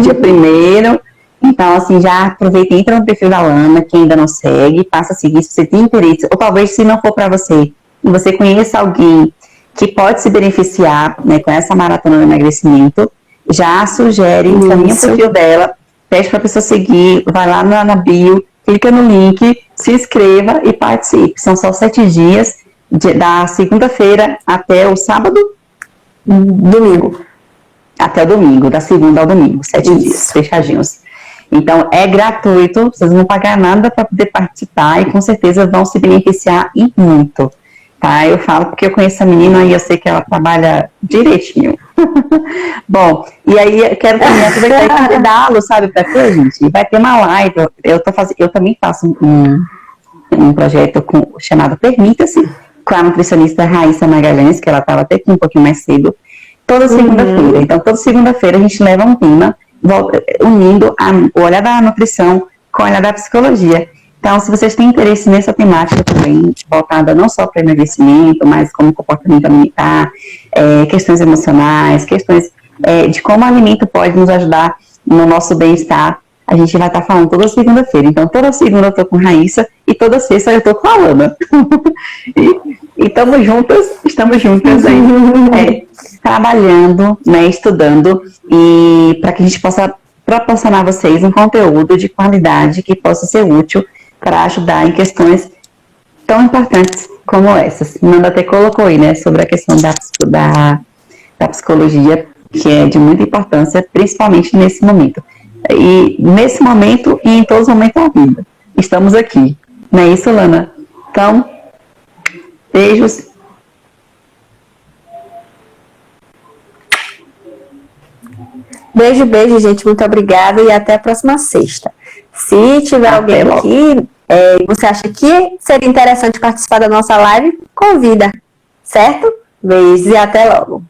dia 1º. Então, assim, já aproveita e entra no perfil da Lana, quem ainda não segue, passa a seguir se você tem interesse. Ou talvez, se não for para você, e você conheça alguém que pode se beneficiar, né, com essa maratona do emagrecimento, já sugere, encaminha o perfil dela, pede para a pessoa seguir, vai lá na bio, clica no link, se inscreva e participe. São só 7 dias, da segunda-feira até o sábado? Domingo. Até o domingo, da segunda ao domingo, 7 dias, fechadinhos. Então, é gratuito, vocês não vão pagar nada para poder participar e com certeza vão se beneficiar e muito. Tá? Eu falo porque eu conheço a menina e eu sei que ela trabalha direitinho. Bom, e aí eu quero também aproveitar e convidá-lo, sabe, para quê, gente? Vai ter uma live, eu também faço um projeto chamado Permita-se, com a nutricionista Raíssa Magalhães, que ela estava até aqui um pouquinho mais cedo, toda segunda-feira. Então, toda segunda-feira a gente leva um tema unindo o olhar da nutrição com o olhar da psicologia. Então, se vocês têm interesse nessa temática também, voltada não só para emagrecimento, mas como comportamento alimentar, questões emocionais, questões de como o alimento pode nos ajudar no nosso bem-estar, a gente vai estar falando toda segunda-feira. Então, toda segunda eu estou com Raíssa e toda sexta eu estou com a Alana. E estamos juntas aí, trabalhando, né, estudando, e para que a gente possa proporcionar a vocês um conteúdo de qualidade que possa ser útil para ajudar em questões tão importantes como essas. Nanda até colocou aí, né, sobre a questão da psicologia, que é de muita importância, principalmente nesse momento. E nesse momento e em todos os momentos da vida. Estamos aqui. Não é isso, Lana? Então, beijos. Beijo, beijo, gente. Muito obrigada e até a próxima sexta. Se tiver alguém aqui, você acha que seria interessante participar da nossa live, convida, certo? Beijos e até logo.